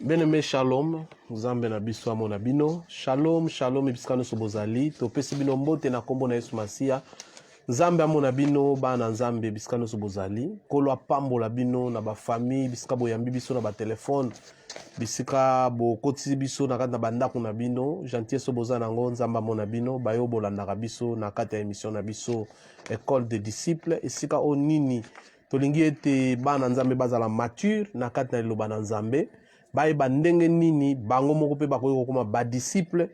Bien-aimé, shalom. Nzambe na biso amona bino. Shalom, shalom, ebiskano sobozali. Topesi bino mbote na kombo na Yesu Masia. Nzambe amona bino, bana nzambe ebiskano sobozali. Kolo apambola bino na ba famille, bisika boyambi biso na ba telefone. Bisika bo kotisi biso na kati na bandako na bino. Gentil soboza nango nzambe amona bino. Bayo bolandaka biso na kati ya émission na biso École des disciples. Esika o nini tolingi ete bana nzambe bazala mature na kati na liloba na nzambe. Bayeba ndenge nini bango moko pe bakoki kokoma ba disciple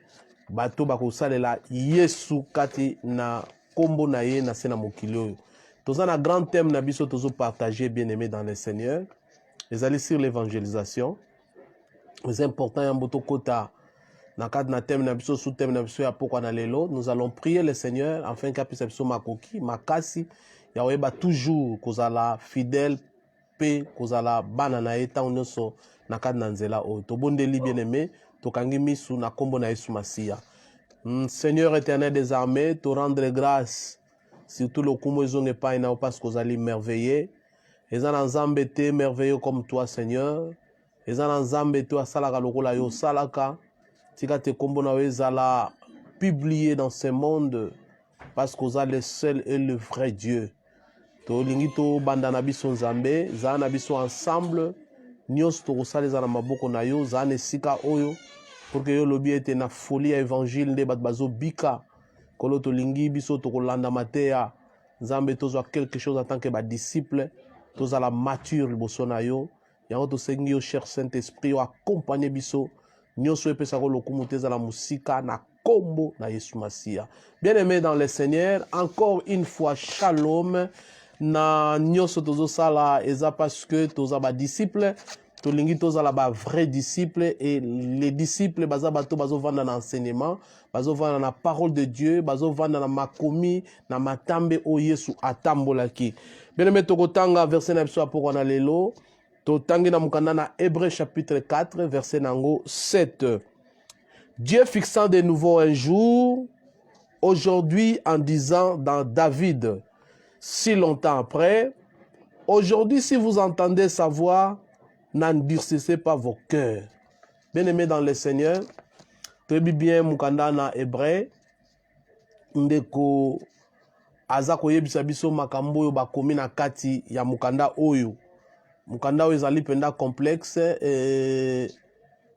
bato bakosalela Yesu kati na kombo na ye na se na mokili oyo. Toza na grand thème na biso tozo partager bien aimé dans le Seigneur. Ezali sur l'évangélisation. C'est important ya mboto kota na kati na thème na biso sous thème na biso ya pokwa na lelo. Nous allons prier le Seigneur afin qu'apisa biso makoki makasi ya oyeba toujours kozala fidèle pe kozala bana na eta onyoso na kati na nzela oyo. Tobondeli bien-aimé, tokangi misu na kombo na Yesu Masia. Seigneur éternel des armées, te rendre grâce surtout le kumo ezonge pa ina parce kozali merveilleux. Ezana nzambe te merveilleux comme toi Seigneur. Ezana nzambe te asalaka lokola yo salaka. Tika te kombo na ezala publié dans ce monde parce kozali le seul et le vrai Dieu. To lingito banda na biso nzambe, za na biso ensemble. Nyos to kosala na maboko na yo za nesika oyo pour que yo lobi ete na folie ya évangile nde bat bazo bika kolo to lingi biso to kolanda mateya nzambe tozwa quelque chose en tant que ba disciple tozala mature liboso na yo yango to sengi yo cher Saint-Esprit yo accompagner biso nyonso epesa ko lokumu tezala musika na kombo na Yesu Masia. Bien-aimé dans le Seigneur, encore une fois shalom. Na nyonso tozo sala eza parce que toza ba disciple tolingi toza la ba vrai disciple et les disciples baza bato bazo vanda na enseignement bazo vanda na parole de Dieu bazo vanda na makomi na matambe o Yesu atambolaki. Bien-aimé tokotanga verset na biso apoko na lelo totangi na mukanda na Hébreux chapitre 4 verset nango 7. Dieu fixant de nouveau un jour aujourd'hui en disant dans David si longtemps après, aujourd'hui, si vous entendez sa voix, n'endurcissez pas vos cœurs. Bien-aimés dans le Seigneur, très bien, mukanda na hébreu, ndeko azako yebisa biso makambo yo bakomi na kati ya mukanda oyo. Mukanda oyo ezali penda complexe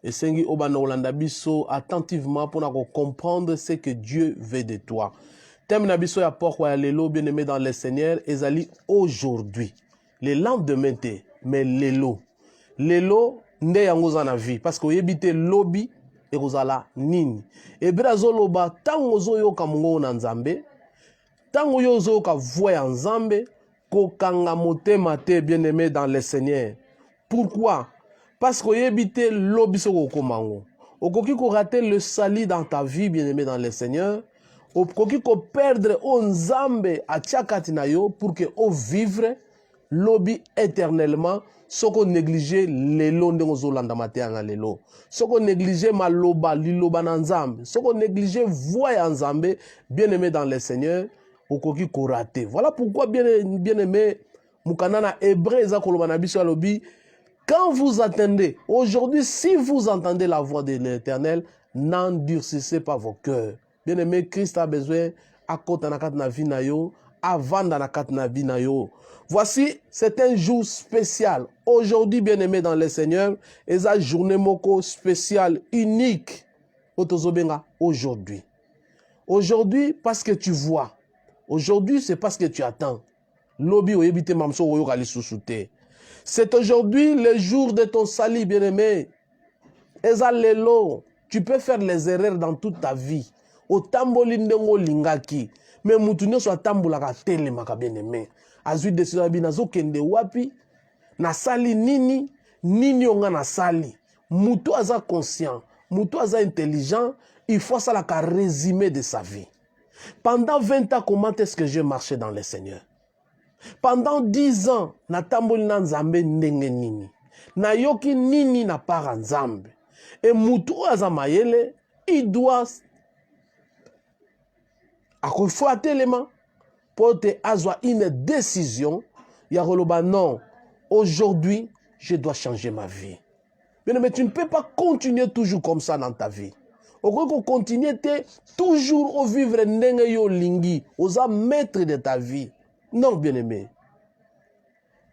esengi obana olanda biso attentivement pour comprendre ce que Dieu veut de toi. Thème na biso ya pokwa ya lelo bien-aimé dans le Seigneur ezali aujourd'hui. Le lendemain te, mais lelo. Lelo nde yango za na vie parce que oyebite lobi ekozala nini. Ebra zoloba tango zoyoka mungo na nzambe, tango yo zoyoka voix ya nzambe kokanga motema te bien-aimé dans le Seigneur. Pourquoi? Parce que oyebite lobi soko komango. Okoki ko rater le salut dans ta vie bien-aimé dans le Seigneur. Okoki ko perdre o nzambe atiakati na yo pour que o vivre lobi éternellement soko négliger lelo ndenge ozolanda mateya na lelo soko négliger maloba liloba na nzambe soko négliger voix ya nzambe bien-aimé dans le Seigneur okoki ko rater. Voilà pourquoi bien-aimé mukana na hébreu eza koloba na biso alobi quand vous attendez aujourd'hui si vous entendez la voix de l'Éternel n'endurcissez pas vos cœurs. Bien-aimé, Christ a besoin à côté na kat na vie na yo, avant na kat na vie na yo. Voici, c'est un jour spécial. Aujourd'hui, bien-aimé dans le Seigneur, et une journée moko spéciale, unique. Otozobenga aujourd'hui. Aujourd'hui, parce que tu vois. Aujourd'hui, c'est parce que tu attends. Lobi oyebite mamso oyo kali susute. C'est aujourd'hui le jour de ton salut, bien-aimé. Eza lelo, tu peux faire les erreurs dans toute ta vie. Otamboli ndengo lingaki mais mutu nyonso atambolaka telemaka bien-aimé azwi décision abi nazokende wapi nasali nini nini onga nasali mutu aza conscient mutu aza intelligent il faut salaka résumé de sa vie. Pendant 20 ans comment est-ce que j'ai marché dans le Seigneur? Pendant 10 ans natamboli na nzambe ndenge nini nayoki nini na para nzambe et mutu aza mayele il doit il faut tellement pour te avoir une décision. Il y a non, aujourd'hui, je dois changer ma vie. Bien, mais tu ne peux pas continuer toujours comme ça dans ta vie. Au lieu continuer toujours au vivre ndenge yo lingi, aux maître de ta vie. Non, bien-aimé.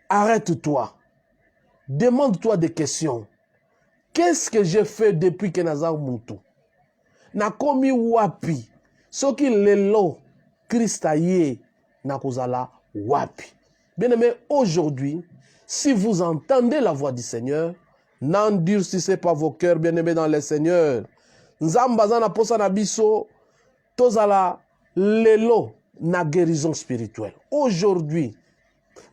Arrête-toi. Demande-toi des questions. Qu'est-ce que j'ai fait depuis que Nazar Moutou? Nakomi wapi? Soki lelo Christa ye nakozala wapi? Bien-aimé, aujourd'hui, si vous entendez la voix du Seigneur, n'endurcissez pas vos cœurs, bien-aimés dans le Seigneur. Nzamba na posa na biso, tozala lelo na guérison spirituelle. Aujourd'hui,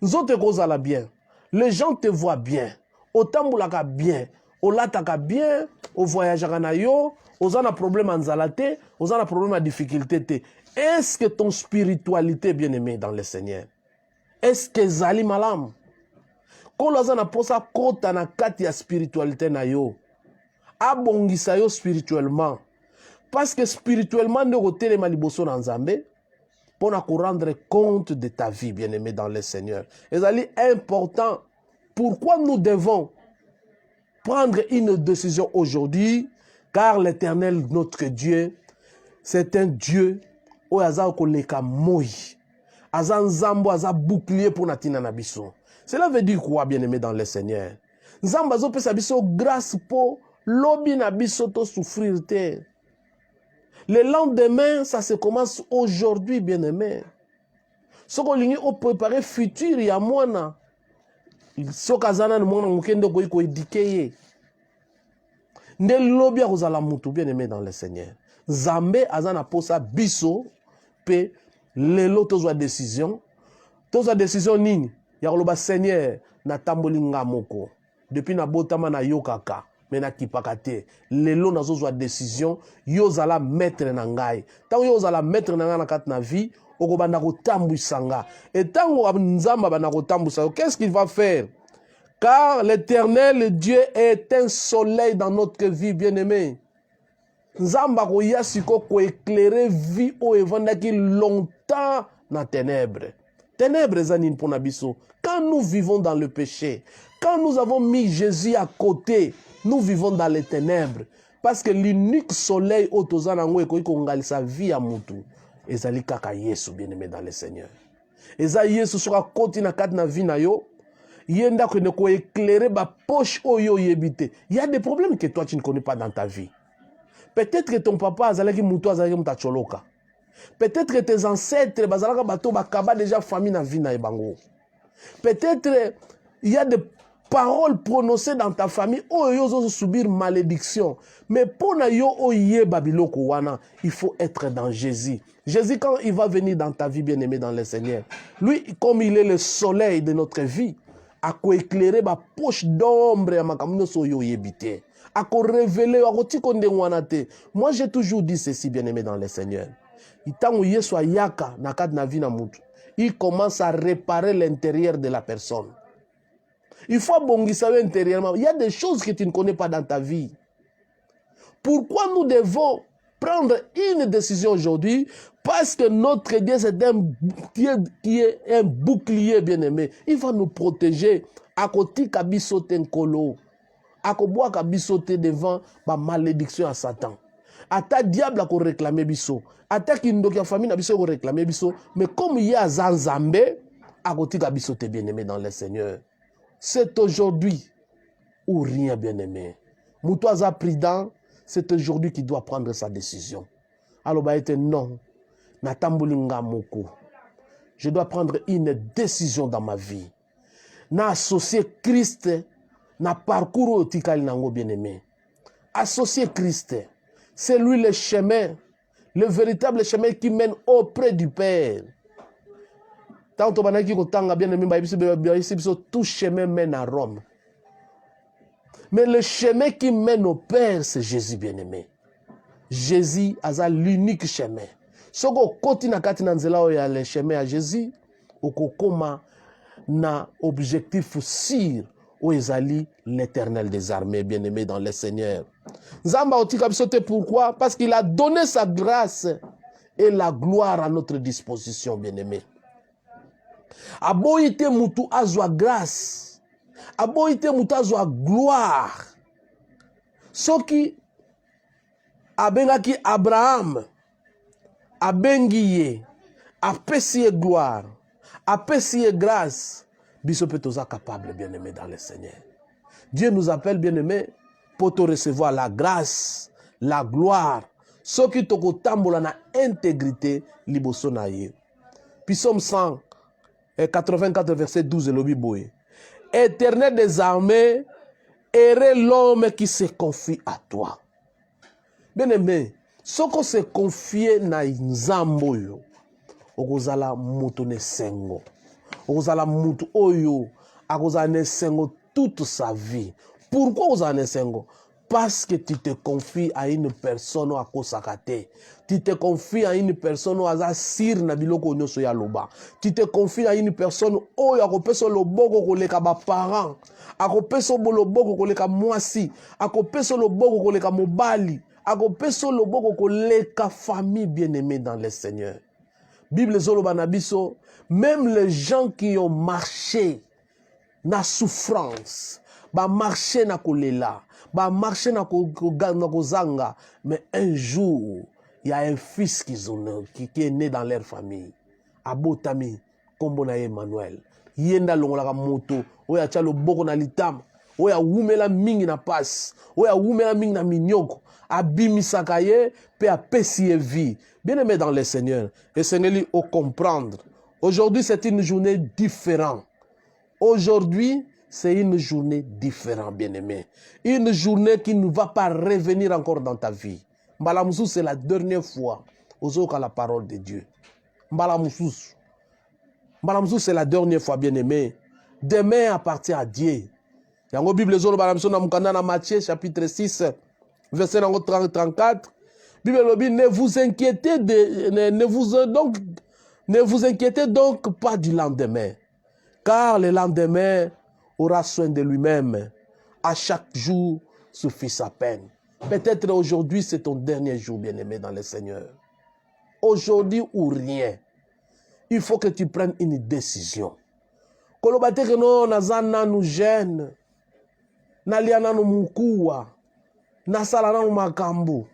nzote kozala bien. Les gens te voient bien. Otambulaka bien. Olataka bien. O voyageaka na yo. Ozana problème en zalate. Ozana problème en difficulté. Est-ce que ton spiritualité est bien aimée dans le Seigneur? Est-ce que zali malam? Quand ozana posa kota na kati ya spiritualité na yo, abongisa yo spirituellement. Parce que spirituellement, nous retenons liboso na Nzambe pour nous rendre compte de ta vie, bien-aimé dans le Seigneur. Et c'est important. Pourquoi nous devons prendre une décision aujourd'hui? Car l'Éternel, notre Dieu, c'est un Dieu où aza koleka moi. Aza nzambo, aza bouclier pour natina na biso. Cela veut dire quoi, bien-aimé dans le Seigneur? Nzambo azo pesa biso grâce pour lobi na biso to souffrir te. Le lendemain, ça se commence aujourd'hui, bien-aimé. Ce qu'on a préparé futur, il y a moins. Ce qu'on a éduqué. Ne lobby à la moutou, bien-aimé dans le Seigneur. Zambé azana posa biso pe lelo tozwa décision. Tozwa décision nini? Ya koloba Seigneur na tambolinga moko. Depuis na botama na yokaka. Mais na kipakate lelo nazozwa décision yo zala maître na ngai tango yo zala maître na ngai na kat na vie okobanda kotambwisa nga et tango nzamba bana kotambwisa qu'est-ce qu'il va faire? Car l'Éternel Dieu est un soleil dans notre vie, bien-aimé. Nzamba ko yasiko ko éclairer vie o evandaki longtemps na ténèbres. Ténèbres zanin pona biso. Quand nous vivons dans le péché, quand nous avons mis Jésus à côté, nous vivons dans les ténèbres. Parce que l'unique soleil otozanango et kongalisa vie à mutu. Ezali kaka Yesu, bien-aimé dans le Seigneur. Eza Yesu sera côté na kat na vie na yo. Yenda ko ne ko éclairer ba poche oyo yebite. Il y a des problèmes que toi tu ne connais pas dans ta vie. Peut-être que ton papa azalaki mutu azalaki mutacholoka. Peut-être que tes ancêtres bazalaka bato bakaba déjà famille na vie na ebango. Peut-être il y a des paroles prononcées dans ta famille, oh yo subir malédiction. Mais pour na yo oye babiloko wana, il faut être dans Jésus. Jésus quand il va venir dans ta vie, bien-aimé dans le Seigneur, lui comme il est le soleil de notre vie, a ko éclairer ba poche d'ombre ya makamno so yo yebite, a ko révéler a ko tikonde wana te. Moi j'ai toujours dit ceci, bien-aimé dans le Seigneur. Itango Yesu ayaka na kat na vie na mutu, il commence à réparer l'intérieur de la personne. Il faut bongisa intérieurement. Il y a des choses que tu ne connais pas dans ta vie. Pourquoi nous devons prendre une décision aujourd'hui? Parce que notre Dieu, c'est un qui est un bouclier, bien-aimé. Il va nous protéger. À côté kabisote nkolo. À koboa kabisote devant ma malédiction à Satan. À ta diable à réclamer biso. À ta kindoki famille à biso réclamer biso. Mais comme il y a Zanzambe, à côté kabisote, bien-aimé dans le Seigneur. C'est aujourd'hui ou rien, bien-aimé. Moutouaza prudent, c'est aujourd'hui qu'il doit prendre sa décision. Alors, bah, non. Natambulinga moko. Je dois prendre une décision dans ma vie. Na associer Christ, na parcours au tikali nango, bien-aimé. Associer Christ, c'est lui le chemin, le véritable chemin qui mène auprès du Père. Tant que tout chemin mène à Rome. Mais le chemin qui mène au Père, c'est Jésus, bien-aimé. Jésus a l'unique chemin. Si on continue à faire le chemin à Jésus, on a un objectif sûr où est l'Éternel des armées, bien-aimé dans le Seigneur. Nzamba otika bisote pourquoi? Parce qu'il a donné sa grâce et la gloire à notre disposition, bien-aimé. Aboite mutu azwa grâce. Aboite mutu azwa gloire. soki abengaki Abraham, abengi ye, apesi ye gloire, apesi ye grâce, biso pe toza capable, bien-aimé dans le Seigneur. Dieu nous appelle, bien-aimé, pour te recevoir la grâce, la gloire, soki toko tambola na intégrité liboso na ye. Psaume 184, verset 12, le Bible. Éternel des armées, erre l'homme qui se confie à toi. Bien-aimé, soko se confie na nzambo yo, okozala mutu ne sengo. Okozala mutu oyo, akozala ne sengo toute sa vie. Pourquoi okozala ne sengo? Parce que tu te confies à une personne à kosakate. Tu te confies à une personne à zasir na biloko nyoso ya loba. Tu te confies à une personne oyo akopeso loboko koleka ba parents. Akopeso loboko koleka mwasi. Akopeso loboko koleka mobali. Akopeso loboko koleka famille bien-aimée dans le Seigneur. Bible zoloba na biso, même les gens qui ont marché na souffrance, ba marché na kolela, ba marché na kozanga, mais un jour, il y a un fils qui est né dans leur famille. Abotami, kombo na Emmanuel. Yenda longolaka moto, oya tia loboko na litama, oya wumela mingi na passe, oya wumela mingi na minyoko, abimisaka ye, pe apesi ye vie. Bien-aimé dans le Seigneur, et Seigneur au comprendre. Aujourd'hui, c'est une journée différente. Aujourd'hui, c'est une journée différente, bien-aimé. Une journée qui ne va pas revenir encore dans ta vie. Mbalamusu, c'est la dernière fois aux la parole de Dieu. Mbalamusu, c'est la dernière fois, bien-aimé. Demain appartient à Dieu. Yango Bible zolo balamso na mukanda na Matthieu chapitre 6 verset 34. Bible lobi, ne vous inquiétez donc pas du lendemain, car le lendemain aura soin de lui-même. À chaque jour suffit sa peine. Peut-être aujourd'hui c'est ton dernier jour, bien-aimé dans le Seigneur. Aujourd'hui ou rien. Il faut que tu prennes une décision. Kolobate que no nazana nous gêne, naliana nous mukuwa, nasalana nous makambu.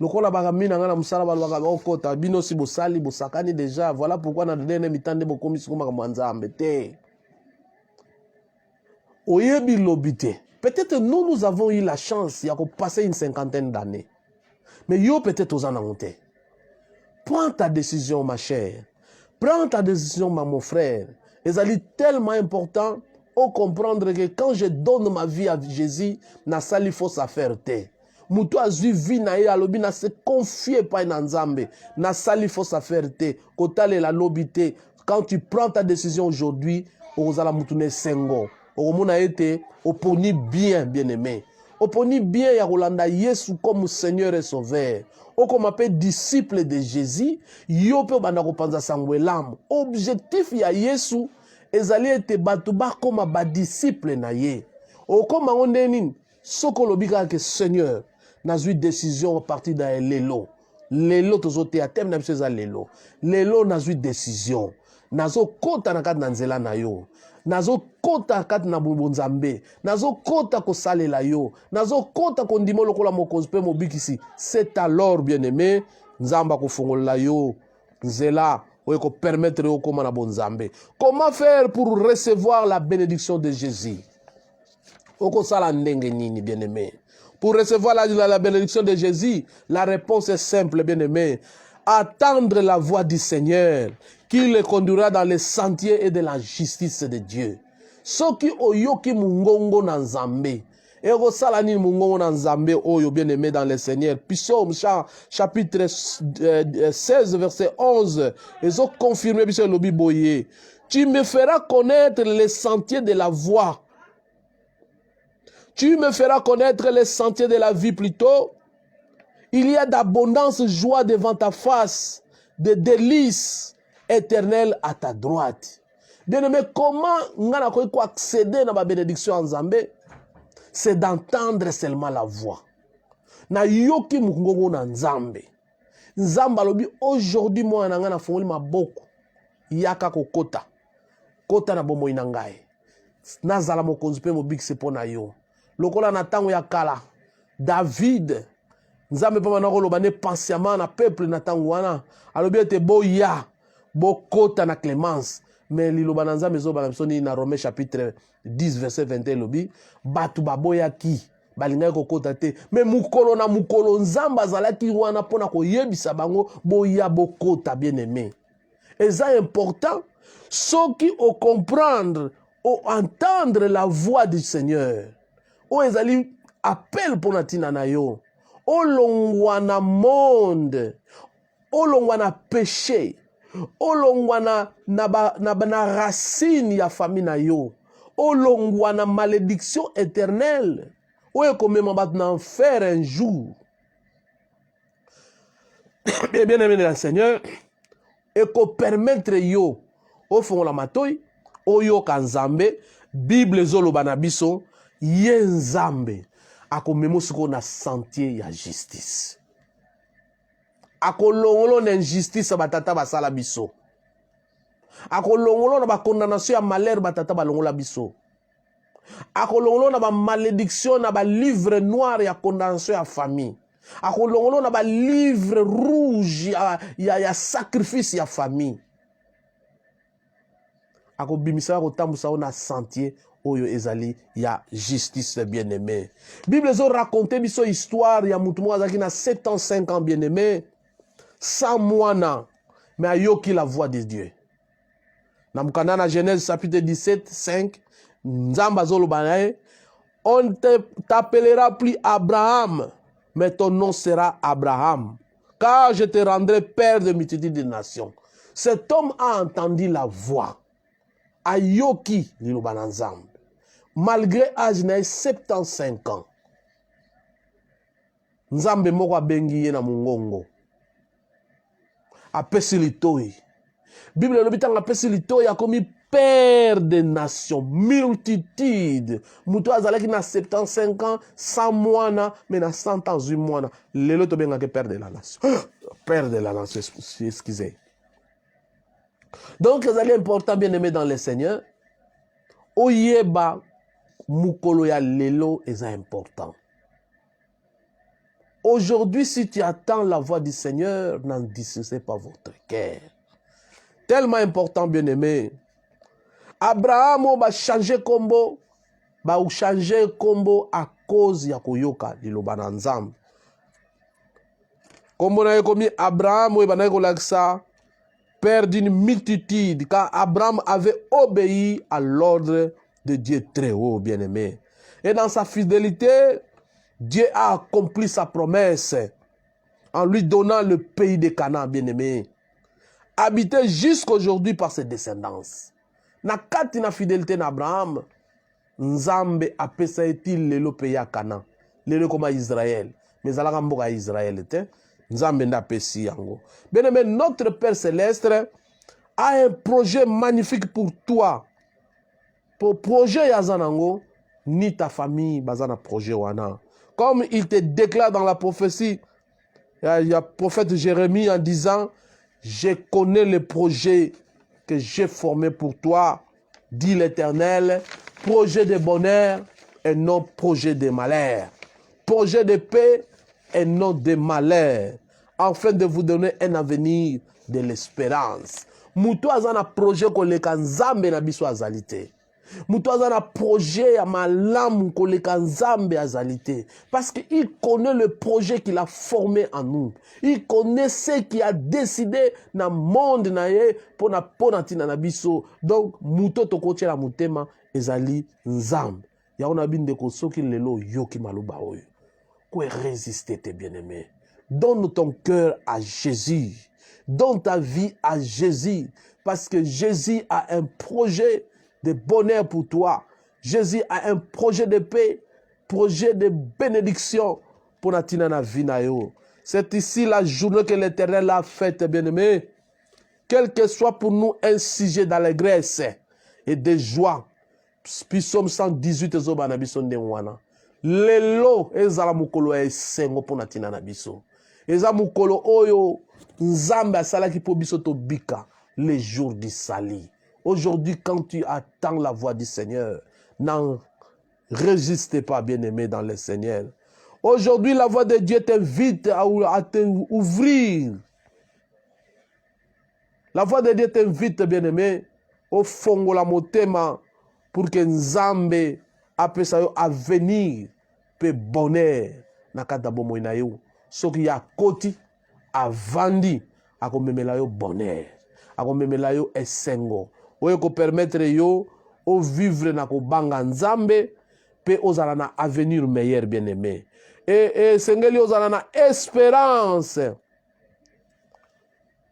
Lokola bagamina ngana musala balwaka okota bino si bosali bosakani déjà. Voilà pourquoi na dene mitande bokomi sikoma ka mwanzambe te. Oyebi lobite. Peut-être nous avons eu la chance ya ko passer une cinquantaine d'années. Mais yo peut-être aux anangote. Prends ta décision ma chère. Prends ta décision mon frère. Et ça est tellement important au comprendre que quand je donne ma vie à Jésus, na sali fausse affaire te. Mutu azui vi na ye alobi na se confier pas na nzambe na sali fausse affaire te kotale la lobité. Quand tu prends ta décision aujourd'hui, ozala mutu ne sengo okomona ete oponi bien aimé, oponi bien ya kolanda Yesu comme Seigneur et Sauveur, okoma pe disciple de Jésus, yo pe banda kopanza sangwe lam. Objectif ya Yesu ezali ete batu ba koma ba disciple na ye. Okoma ngonde nini soko lobika ke Seigneur nazui décision à partir de lelo. Lelo tozote a thème na biso za lelo. Lelo nazui décision. Nazo kota na kati na nzela na yo. Nazo kota kati na bonzambe. Nazo kota ko salela yo. Nazo kota ko ndimo lokola mokonzi pe mobikisi. C'est alors bien-aimé, nzamba ko fongola yo. Nzela ou ko permettre yo koma na bonzambe. Comment faire pour recevoir la bénédiction de Jésus? Oko sala ndenge nini bien-aimé? Pour recevoir la bénédiction de Jésus, la réponse est simple, bien-aimé. Attendre la voix du Seigneur, qui le conduira dans les sentiers et de la justice de Dieu. Soki oyoki mungongo na nzambe. Ego salani mungongo na nzambe oyo bien-aimé dans le Seigneur. Psaume chapitre 16 verset 11. Ils ont confirmé biso lobi boye. Tu me feras connaître les sentiers de la voie. Tu me feras connaître les sentiers de la vie plutôt. Il y a d'abondance joie devant ta face, de délices éternelles à ta droite. Bien-aimé, comment on a accéder à la bénédiction en Zambé? C'est d'entendre seulement la voix. Na yoki mukungo na Nzambe. Nzamba lobi aujourd'hui moi na ngana fongoli maboko. Yaka kokota. Kota na bomo inangai. Nazala mokonzi pe mobik se pona yo. Lokola na tango ya kala. David, nzambe pa mana koloba ne patiemment na peuple na tango wana. Alobi ete boya, bokota na clémence. Mais liloba na nzambe ezoba na biso ni na Romains chapitre 10 verset 21 lobi, batu baboya ki balingaki kokota te. Mais mukolo na mukolo nzambe azalaki wana pona koyebisa bango boya bokota bien aimé. Et ça est important, ceux qui au comprendre, au entendre la voix du Seigneur, au ezali appel pour natina na yo, au longwa na monde, au longwa na péché, au longwa na racine ya famille na yo, au longwa na malédiction éternelle, au ekomema bat na enfer un jour. Et bien aimé le Seigneur, et qu'on permettre yo au fond la matoy o yo kanzambe Bible zolo banabiso yenzambe akomemo siko na sentier ya justice akolongolo na injustice batata basala biso akolongolo na ba condamnation ya malheur batata balongola biso akolongolo na ba malédiction na ba livre noir ya condamnation ya famille akolongolo na ba livre rouge ya sacrifice ya famille akobimisa kotambusa na sentier oyo ezali ya justice bien aimé. Bible zo raconter biso histoire ya mutu moko azaki na 75 ans bien aimé sans mwana mais ayoki la voix de Dieu. Na mukanda na Genèse chapitre 17 5 nzamba zoloba naye on t'appellera plus Abraham mais ton nom sera Abraham, car je te rendrai père de multitude de nations. Cet homme a entendu la voix. Ayoki liloba na nzambe. Malgré âge na 75 ans. Nzambe moko abengi ye na mungongo. Apesi litoi. Bible lobi tanga apesi litoi akomi père des nations, multitude. Muto azalaki na 75 ans, 100 mois, mais na 100 ans, 8 mois. Lelo to benga ke père de la nation. Père de la nation, excusez. Donc, c'est important, bien aimé dans le Seigneur. Oyeba mukolo ya lelo est important. Aujourd'hui, si tu attends la voix du Seigneur, n'en discernez pas votre cœur. Tellement important, bien aimé. Abraham va changer combo, va changer combo à cause ya koyoka liloba na nzambe. Combo na yekomi Abraham va na kolaksa père d'une multitude, car Abraham avait obéi à l'ordre de Dieu très haut, bien aimé. Et dans sa fidélité, Dieu a accompli sa promesse en lui donnant le pays de Canaan, bien aimé, habité jusqu'aujourd'hui par ses descendants. Na kati na fidélité d'Abraham, Nzambe apesa eti lelo pays à Canaan, lelo comme Israël, mais alaka mboka Israël était. Nzambe nda pesi yango. Bien aimé, notre Père Céleste a un projet magnifique pour toi. Pour projet yazanango, ni ta famille bazana projet wana. Comme il te déclare dans la prophétie, il y a prophète Jérémie en disant, je connais le projet que j'ai formé pour toi, dit l'Éternel, projet de bonheur et non projet de malheur. Projet de paix et non de malheur, afin de vous donner un avenir de l'espérance. Mutu azana projet koleka nzambe na biso azalité. Mutu azana projet ya malamu koleka nzambe azalité. Parce qu'il connaît le projet qu'il a formé en nous. Il connaît ce qu'il a décidé na monde na ye pona tina na biso. Donc mutu tokotie la mutema ezali nzambe. Ya ona binde ko soki lelo yoki maluba oyo. Quoi résister tes bien-aimés. Donne ton cœur à Jésus. Donne ta vie à Jésus. Parce que Jésus a un projet de bonheur pour toi. Jésus a un projet de paix, projet de bénédiction pour la vie. C'est ici la journée que l'Éternel a faite, bien-aimés. Quel que soit pour nous un sujet d'allégresse et de joie. Psaume 118 lelo ezala mukolo ya esengo pona tina na biso. Eza mukolo oyo nzambe asalaki po biso to bika les jours du salut. Aujourd'hui, quand tu attends la voix du Seigneur, n'en résistez pas, bien-aimé dans le Seigneur. Aujourd'hui, la voix de Dieu t'invite à t'ouvrir. La voix de Dieu t'invite, bien-aimé, au fond de la motema pour que Nzambe appelle ça à venir, pe bonheur, na kata bomo ina yo. Soki ya koti, avandi, ako memela yo bonheur, ako memela yo esengo. Oye ko permettre yo, au vivre na ko banga Nzambe, pe ozala na avenir meilleur, bien-aimé. Et sengeli ozala na espérance.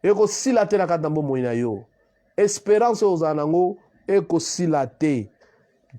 Eko sila te na kata bomo ina yo. Espérance ozala nango, eko sila te.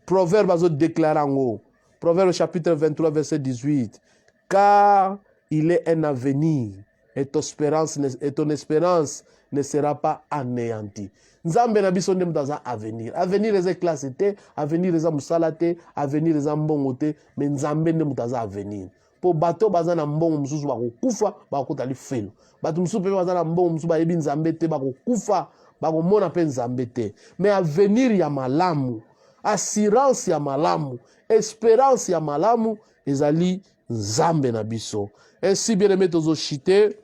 Proverbe azo déclarango. Proverbe chapitre 23 verset 18. Car il est un avenir et ton espérance ne sera pas anéantie. Nzambe na biso ndem dans un avenir. Avenir eza classe te, avenir eza musala te, avenir eza mbongo te, mais nzambe ndem dans un avenir. Po bato baza na mbongo mususu bakokufa bakotali felo. Bato mususu pe baza na mbongo mususu bayebi nzambe te bakokufa bakomona pe nzambe te. Mais avenir ya malamu, assurance ya malamu, espérance ya malamu ezali nzambe na biso. Ainsi bien aimé tozo chité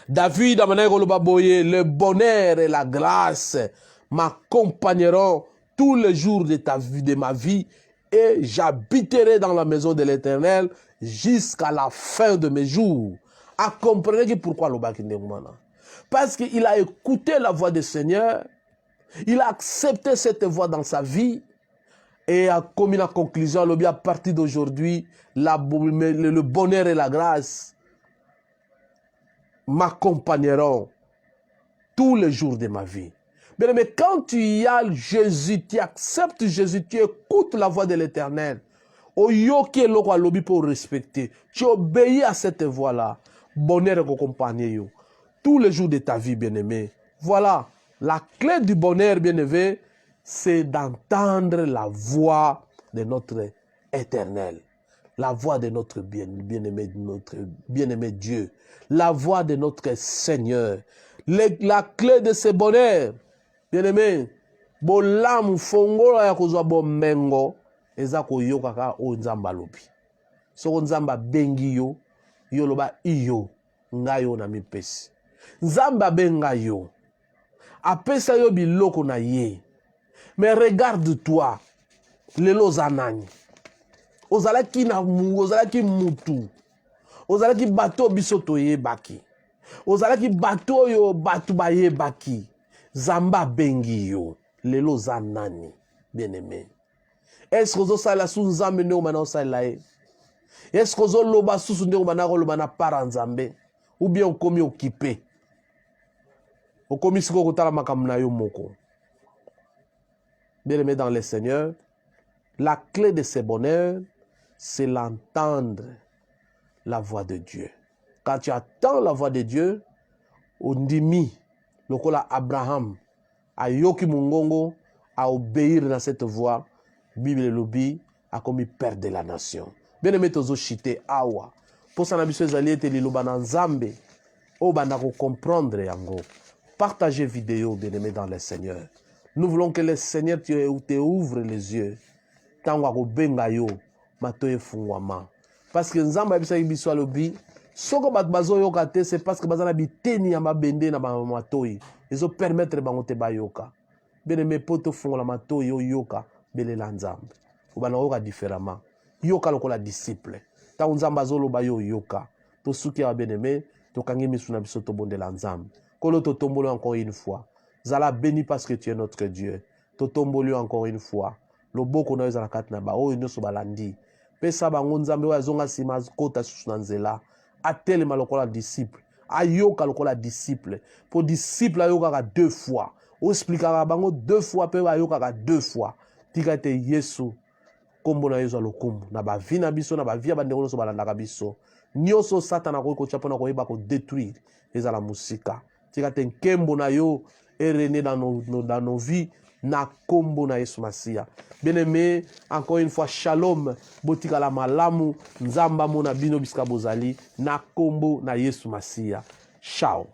David a boye, le bonheur et la grâce m'accompagneront tous les jours de ma vie et j'habiterai dans la maison de l'Éternel jusqu'à la fin de mes jours. À comprendre pourquoi le bakindemana. Parce qu'il a écouté la voix du Seigneur, il a accepté cette voix dans sa vie et a commis la conclusion, à partir d'aujourd'hui, le bonheur et la grâce m'accompagneront tous les jours de ma vie. Mais quand tu y as Jésus, tu acceptes Jésus, tu écoutes la voix de l'Éternel, pour respecter, tu obéis à cette voix-là, bonheur et accompagner tous les jours de ta vie, bien-aimé. Voilà, la clé du bonheur, bien-aimé, c'est d'entendre la voix de notre Éternel, la voix de notre bien-aimé Dieu, la voix de notre Seigneur. La clé de ce bonheur, bien-aimé, bolam fongola ya kozwa bomengo eza koyoka ka o nzamba lobi. Soko nzamba bengi yo, yo loba iyo ngayo na mipesi. Nzamba benga yo, apesa yo biloko na ye. Mais regarde-toi, lelo zanani. Ozalaki na mungu, ozalaki mutu. Ozalaki bato bisoto ye baki. Ozalaki bato yo batu ba ye baki. Zamba bengi yo, lelo zanani, bien-aimé. Est-ce que vous avez sous nzambe ne omana osala e? Est-ce que vous loba sous nde omana loba na para nzambe? Ou bien okomi occupé? Okomi siko kotala makambo na yo moko. Bien-aimé dans le Seigneur, la clé de ce bonheur, c'est l'entendre la voix de Dieu. Quand tu attends la voix de Dieu, ondimi, lokola Abraham, a yoki mungongo, a obéir dans cette voix, Bible lobi, a commis père de la nation. Bien-aimé tozo chite awa. Pour ça, nabiso ezali ete liloba na nzambe, o bandako comprendre yango. Partagez vidéo, bien-aimé dans le Seigneur. Nous voulons que le Seigneur te ouvre les yeux. Tango ko benga yo, matoye fungwama. Parce que nzamba bisa ibiso alobi, soko bat bazo yoka te, c'est parce que bazana biteni ya mabende na matoyi. Ils ont permettre bango te bayoka. Bien-aimé poto fungola matoyi yo yoka, bele la nzambe. Ubana yoka différemment. Yoka lokola disciple. Ta nzamba zolo ba yo yoka. To suki ya bien-aimé, to kangi misu na biso to bonde la nzambe. Kolo to tombolo encore une fois. Zala béni parce que tu es notre Dieu. To tombolo encore une fois. Loboko na yozala katna ba o inoso balandi. Pesa bango nzambe wa zonga sima kota susu na nzela. Atele malokola disciple. Ayoka lokola disciple. Pour disciple ayoka ka 2 fois. O expliquera bango 2 fois pe ayoka ka 2 fois. Tika te Yesu kombo na yezo lokumu na ba vi na biso na ba via bandeko so balanda biso. Nyoso satana ko chapo na ko yeba ko détruire ezala musika. Tika te nkembo na yo erene dans nos vies na kombo na Yesu Masia. Bien-aimé, encore une fois, shalom, botika la malamu, nzamba mona bino biska bozali, na kombo na Yesu Masia. Ciao.